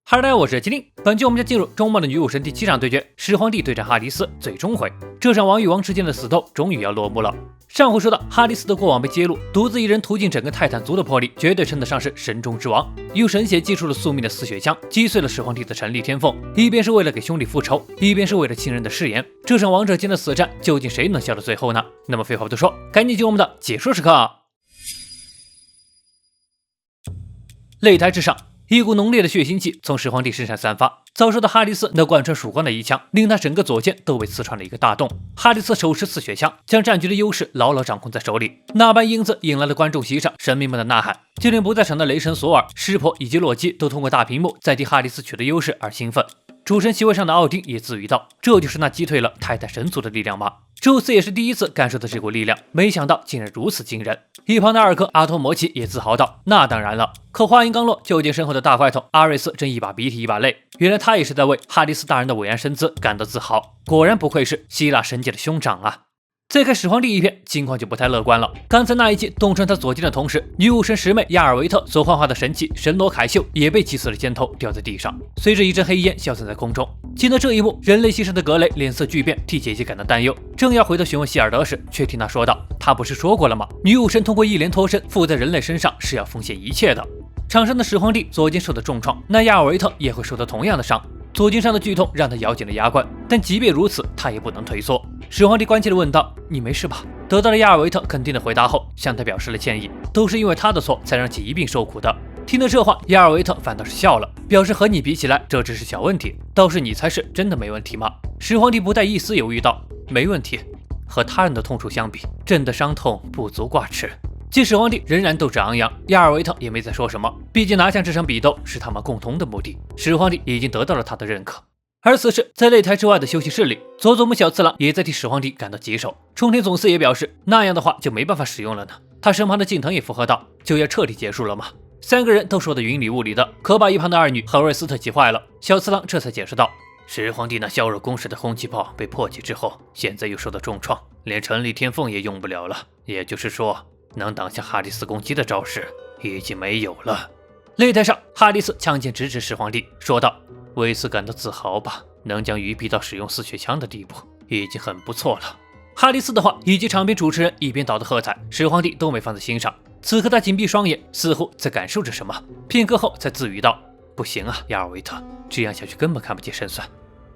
哈喽，大家好，我是金灵。本期我们将进入周末的女武神第7场对决，始皇帝对战哈迪斯最终回。这场王与王之间的死斗终于要落幕了。上回说到，哈迪斯的过往被揭露，独自一人屠尽整个泰坦族的魄力，绝对称得上是神中之王。用神血击出了宿命的四血枪，击碎了始皇帝的神力天凤。一边是为了给兄弟复仇，一边是为了亲人的誓言。这场王者间的死战，究竟谁能笑到最后呢？那么废话不多说，赶紧进入我们的解说时刻。擂台之上，一股浓烈的血腥气从始皇帝身上散发。遭受到哈迪斯那贯穿曙光的一枪，令他整个左肩都被刺穿了一个大洞。哈迪斯手持四血枪，将战局的优势牢牢掌控在手里。那般英姿引来了观众席上神明们的呐喊，就连不在场的雷神索尔、湿婆以及洛基都通过大屏幕在替哈迪斯取得优势而兴奋。主神席位上的奥丁也自语道：“这就是那击退了泰坦神族的力量吗？”宙斯也是第一次感受到这股力量，没想到竟然如此惊人。一旁的二哥阿托摩奇也自豪道：“那当然了。”可话音刚落，就见身后的大块头阿瑞斯正一把鼻涕一把泪，原来他也是在为哈迪斯大人的伟岸身姿感到自豪。果然不愧是希腊神界的兄长啊！再看始皇帝一片，情况就不太乐观了。刚才那一击洞穿他左肩的同时，女武神十妹亚尔维特所幻化的神器神罗凯秀也被击碎了肩头，掉在地上，随着一阵黑烟消散在空中。见到这一幕，人类系上的格雷脸色巨变，替姐姐感到担忧。正要回头询问希尔德时，却听他说道：“他不是说过了吗？女武神通过一连脱身附在人类身上是要奉献一切的。”场上的始皇帝左肩受到重创，那亚尔维特也会受到同样的伤。左肩上的剧痛让他咬紧了牙关，但即便如此，他也不能退缩。始皇帝关切地问道：“你没事吧？”得到了亚尔维特肯定的回答后，向他表示了歉意，都是因为他的错才让其一并受苦的。听到这话，亚尔维特反倒是笑了，表示和你比起来，这只是小问题，倒是你才是真的没问题吗？始皇帝不带一丝犹豫道：“没问题，和他人的痛楚相比，朕的伤痛不足挂齿。”见始皇帝仍然斗志昂扬，亚尔维特也没再说什么，毕竟拿下这场比斗是他们共同的目的，始皇帝已经得到了他的认可。而此时，在擂台之外的休息室里，佐佐木小次郎也在替始皇帝感到棘手。冲田总司也表示，那样的话就没办法使用了呢。他身旁的近藤也附和道：“就要彻底结束了吗？”三个人都说得云里雾里的，可把一旁的二女和瑞斯特急坏了。小次郎这才解释道：“始皇帝那削弱攻势的空气炮被破解之后，现在又受到重创，连陈力天凤也用不了了，也就是说，能挡下哈迪斯攻击的招式已经没有了。”擂台上，哈迪斯枪剑直指始皇帝，说道：“为此感到自豪吧，能将鱼逼到使用四血枪的地步，已经很不错了。”哈迪斯的话以及场边主持人一边倒的喝彩，始皇帝都没放在心上。此刻他紧闭双眼，似乎在感受着什么，片刻后才自语道：“不行啊，亚尔维特，这样下去根本看不见胜算。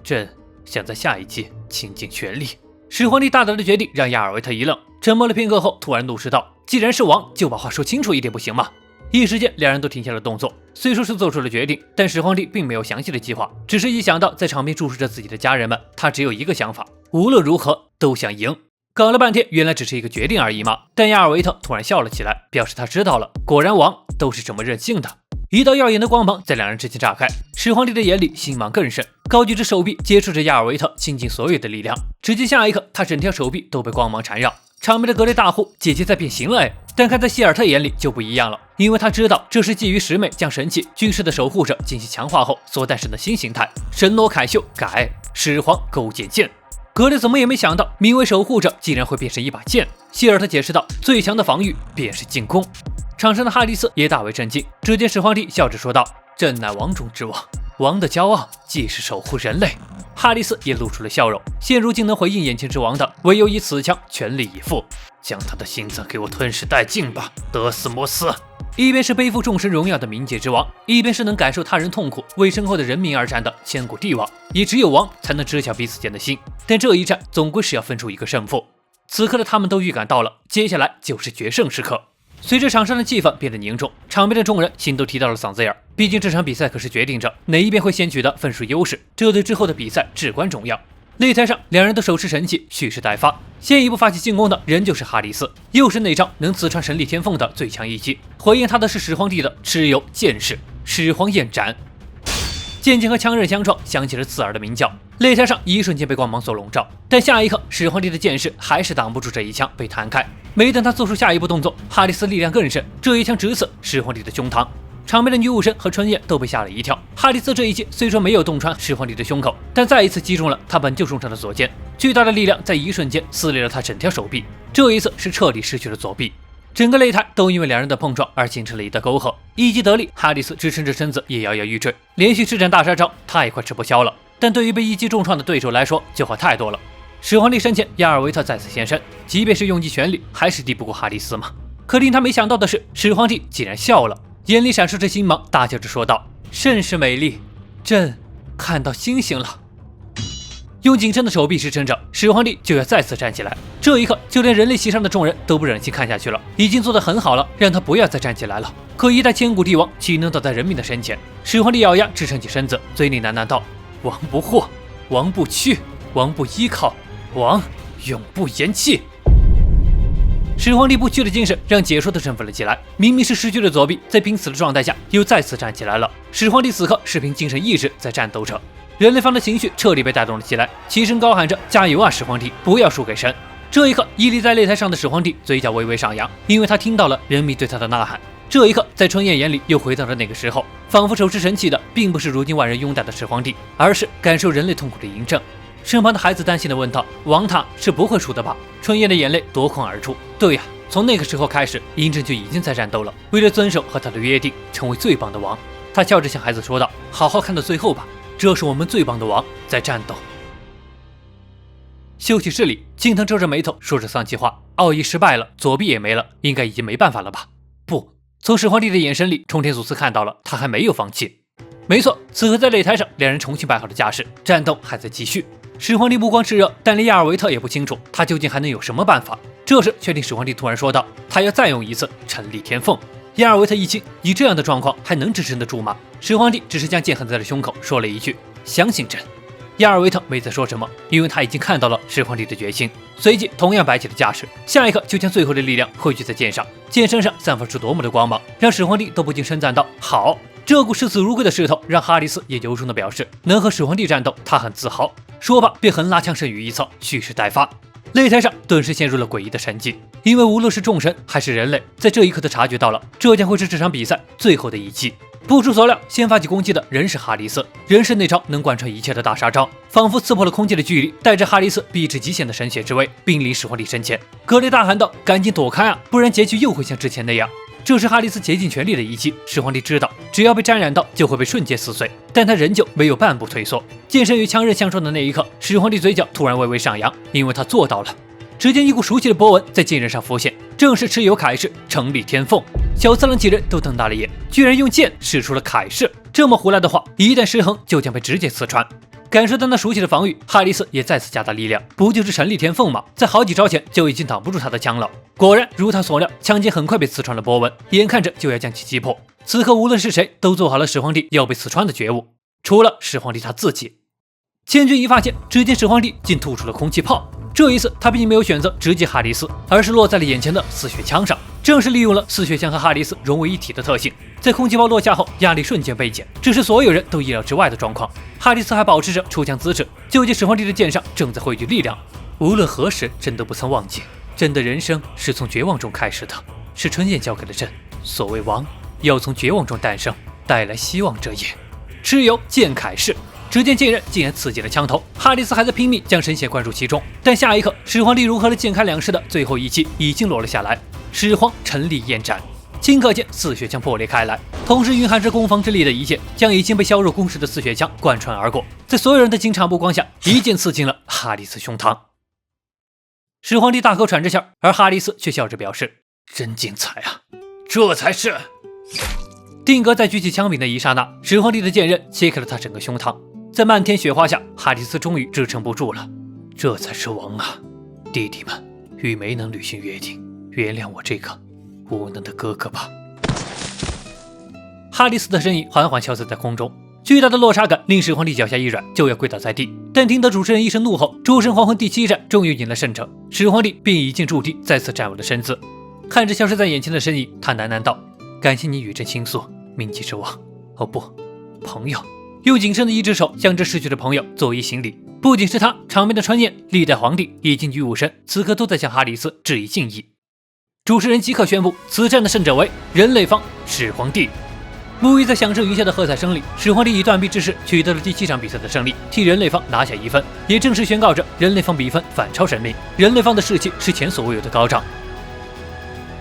朕想在下一击倾尽全力。”始皇帝大胆的决定让亚尔维特一愣，沉默了片刻后，突然怒斥道：“既然是王，就把话说清楚一点不行吗？”一时间，两人都停下了动作。虽说是做出了决定，但始皇帝并没有详细的计划，只是一想到在场边注视着自己的家人们，他只有一个想法：无论如何都想赢。搞了半天，原来只是一个决定而已嘛。但亚尔维特突然笑了起来，表示他知道了，果然王都是这么任性的。一道耀眼的光芒在两人之间炸开，始皇帝的眼里星芒更甚，高举着手臂接触着亚尔维特倾尽所有的力量。只见下一刻，他整条手臂都被光芒缠绕。场边的格雷大呼：“姐姐在变形了哎！”但看在希尔特眼里就不一样了，因为他知道这是基于十妹将神器军事的守护者进行强化后所诞生的新形态——神罗凯秀改始皇勾践剑。格雷怎么也没想到，名为守护者竟然会变成一把剑。希尔特解释道：“最强的防御便是进攻。”场上的哈迪斯也大为震惊，只见始皇帝笑着说道：“朕乃王中之王，王的骄傲既是守护人类。”哈迪斯也露出了笑容，现如今能回应眼前之王的，唯有以此枪全力以赴，将他的心脏给我吞噬殆尽吧，德斯摩斯！一边是背负众神荣耀的冥界之王，一边是能感受他人痛苦、为身后的人民而战的千古帝王，也只有王才能知晓彼此间的心。但这一战总归是要分出一个胜负。此刻的他们都预感到了，接下来就是决胜时刻。随着场上的气氛变得凝重，场边的众人心都提到了嗓子眼儿。毕竟这场比赛可是决定着哪一边会先取得分数优势，这对之后的比赛至关重要。擂台上，两人都手持神器，蓄势待发。先一步发起进攻的仍旧是哈迪斯，又是那招能刺穿神力天凤的最强一击。回应他的是始皇帝的蚩尤剑士始皇焰斩。剑剑和枪刃相撞，响起了刺耳的鸣叫。擂台上一瞬间被光芒所笼罩，但下一刻，始皇帝的剑士还是挡不住这一枪被弹开。没等他做出下一步动作，哈迪斯力量更甚，这一枪直刺始皇帝的胸膛。场边的女武神和春燕都被吓了一跳。哈迪斯这一击虽说没有洞穿始皇帝的胸口，但再一次击中了他本就重伤的左肩，巨大的力量在一瞬间撕裂了他整条手臂。这一次是彻底失去了左臂。整个擂台都因为两人的碰撞而形成了一道沟壑。一击得力，哈里斯支撑着身子也摇摇欲坠，连续施展大杀招，他也快吃不消了。但对于被一击重创的对手来说，就好太多了。始皇帝身前，亚尔维特再次现身，即便是用尽全力，还是敌不过哈里斯嘛。可令他没想到的是，始皇帝竟然笑了，眼里闪烁着星芒，大叫着说道：“甚是美丽，朕看到星星了。”用仅剩的手臂支撑着，始皇帝就要再次站起来。这一刻，就连人类席上的众人都不忍心看下去了，已经做得很好了，让他不要再站起来了。可一代千古帝王岂能倒在人民的身前？始皇帝咬牙支撑起身子，嘴里喃喃道：“王不惑，王不屈，王不依靠，王永不言弃。”始皇帝不屈的精神让解说都振奋了起来。明明是失去了左臂，在濒死的状态下又再次站起来了。始皇帝此刻是凭精神意志在战斗着。人类方的情绪彻底被带动了起来，齐声高喊着：“加油啊，始皇帝，不要输给神！”这一刻，屹立在擂台上的始皇帝嘴角微微上扬，因为他听到了人民对他的呐喊。这一刻，在春燕眼里又回到了那个时候，仿佛手持神器的并不是如今万人拥戴的始皇帝，而是感受人类痛苦的嬴政。身旁的孩子担心地问道：“王塔是不会输的吧？”春燕的眼泪夺眶而出。对呀，从那个时候开始，嬴政就已经在战斗了，为了遵守和他的约定，成为最棒的王。他笑着向孩子说道：“好好看到最后吧。这是我们最棒的王在战斗。”休息室里，金腾皱着眉头说着丧气话：“奥义失败了，左臂也没了，应该已经没办法了吧？”不，从始皇帝的眼神里，冲天祖司看到了他还没有放弃。没错，此刻在擂台上，两人重新摆好了架势，战斗还在继续。始皇帝目光炽热，但连亚尔维特也不清楚他究竟还能有什么办法。这时，却听始皇帝突然说道：“他要再用一次陈立天凤。”亚尔维特一惊，以这样的状况还能支撑得住吗？始皇帝只是将剑横在了胸口，说了一句：“相信朕。”亚尔维特没再说什么，因为他已经看到了始皇帝的决心，随即同样摆起了架势，下一刻就将最后的力量汇聚在剑上。剑身上散发出多么的光芒，让始皇帝都不禁称赞道：“好！”这股视死如归的势头，让哈里斯也由衷的表示，能和始皇帝战斗，他很自豪。说罢，便横拉枪剩余一策，蓄势待发。擂台上顿时陷入了诡异的沉寂，因为无论是众神还是人类，在这一刻都察觉到了，这将会是这场比赛最后的一击。不出所料，先发起攻击的仍是哈里斯，仍是那招能贯穿一切的大杀招，仿佛刺破了空间的距离，带着哈里斯逼至极限的神血之威，濒临始皇帝身前。格雷大喊道：“赶紧躲开啊，不然结局又会像之前那样。”这是哈里斯竭尽全力的一击，始皇帝知道，只要被沾染到，就会被瞬间撕碎，但他仍旧没有半步退缩。剑身与枪刃相撞的那一刻，始皇帝嘴角突然微微上扬，因为他做到了。只见一股熟悉的波纹在剑刃上浮现，正是蚩尤铠式成立天凤。小次郎几人都瞪大了眼，居然用剑使出了铠式，这么胡来的话，一旦失衡就将被直接刺穿。感受到那熟悉的防御，哈里斯也再次加大力量，不就是成立天凤吗？在好几招前就已经挡不住他的枪了。果然如他所料，枪尖很快被刺穿了波纹，眼看着就要将其击破。此刻无论是谁，都做好了始皇帝要被刺穿的觉悟，除了始皇帝他自己。千钧一发现，只见始皇帝竟吐出了空气炮。这一次，他并没有选择直击哈里斯，而是落在了眼前的四血枪上。正是利用了四血枪和哈里斯融为一体的特性，在空气炮落下后，压力瞬间倍减，这是所有人都意料之外的状况。哈里斯还保持着出枪姿势，就见始皇帝的剑上正在汇聚力量。无论何时，朕都不曾忘记，朕的人生是从绝望中开始的，是春燕教给了朕，所谓王，要从绝望中诞生，带来希望者也。蚩尤剑铠式。只见剑刃竟然刺进了枪头，哈里斯还在拼命将神血灌入其中，但下一刻，始皇帝融合了剑铠两式的最后一击已经落了下来。始皇陈立焰斩，顷刻间四血枪破裂开来，同时蕴含着攻防之力的一剑将已经被削弱攻势的四血枪贯穿而过，在所有人的惊诧目光下，一剑刺进了哈里斯胸膛。始皇帝大口喘着气，而哈里斯却笑着表示：“真精彩啊，这才是。”定格在举起枪柄的一刹那，始皇帝的剑刃切开了他整个胸膛。在漫天雪花下，哈里斯终于支撑不住了。这才是王啊！弟弟们，与没能履行约定，原谅我这个无能的哥哥吧。哈里斯的身影缓缓消失在空中，巨大的落差感令始皇帝脚下一软，就要跪倒在地。但听得主持人一声怒吼，诸神黄昏第7战终于赢了胜者，始皇帝便一剑筑地，再次站稳了身子。看着消失在眼前的身影，他喃喃道：“感谢你与朕倾诉，铭记之王。哦不，朋友。”用仅剩的一只手向这逝去的朋友作揖行礼。不仅是他，场面的春燕、历代皇帝以及女武神此刻都在向哈里斯致以敬意。主持人即刻宣布，此战的胜者为人类方始皇帝。沐浴在响声余下的喝彩声里，始皇帝以断臂之势取得了第7场比赛的胜利，替人类方拿下1分，也正式宣告着人类方比分反超神明，人类方的士气是前所未有的高涨。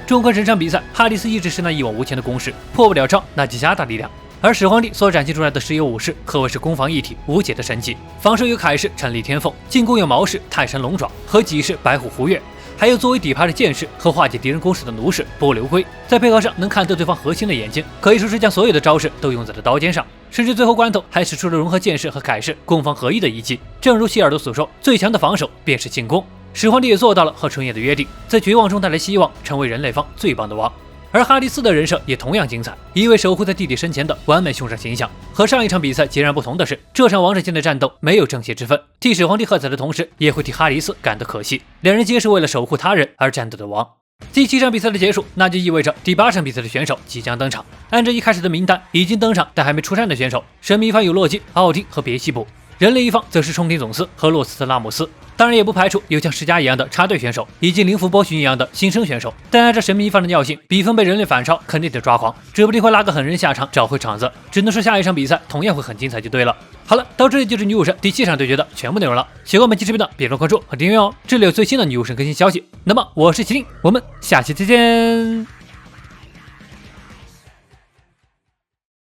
纵观整场比赛，哈迪斯一直是那一往无前的攻势，破不了招那就加大力量。而始皇帝所展现出来的时有武士，可谓是攻防一体，无解的神奇。防守有凯氏陈立天凤，进攻有毛氏泰山龙爪和几氏白虎胡月，还有作为底牌的剑士和化解敌人攻势的奴氏波流龟。再配合上能看得对方核心的眼睛，可以说是将所有的招式都用在了刀尖上，甚至最后关头还使出了融合剑士和凯氏攻防合一的一击。正如希尔德所说，最强的防守便是进攻。始皇帝也做到了和春夜的约定，在绝望中带来希望，成为人类方最棒的王。而哈迪斯的人设也同样精彩，一位守护在弟弟身前的完美兄长形象。和上一场比赛截然不同的是，这场王者间的战斗没有正邪之分，替始皇帝喝彩的同时，也会替哈迪斯感到可惜。两人皆是为了守护他人而战斗的王。第7场比赛的结束，那就意味着第8场比赛的选手即将登场。按照一开始的名单，已经登场但还没出战的选手，神秘一方有洛基、奥丁和别西卜，人类一方则是冲天总司和洛斯特拉姆斯。当然也不排除有像世嘉一样的插队选手，以及灵符波旬一样的新生选手。但按照神秘一方的尿性，比分被人类反超，肯定得抓狂，指不定会拉个狠人下场找回场子。只能说下一场比赛同样会很精彩就对了。好了，到这里就是女武神第7场对决的全部内容了。喜欢本期视频的别忘关注和订阅哦，这里有最新的女武神更新消息。那么我是麒麟，我们下期再见。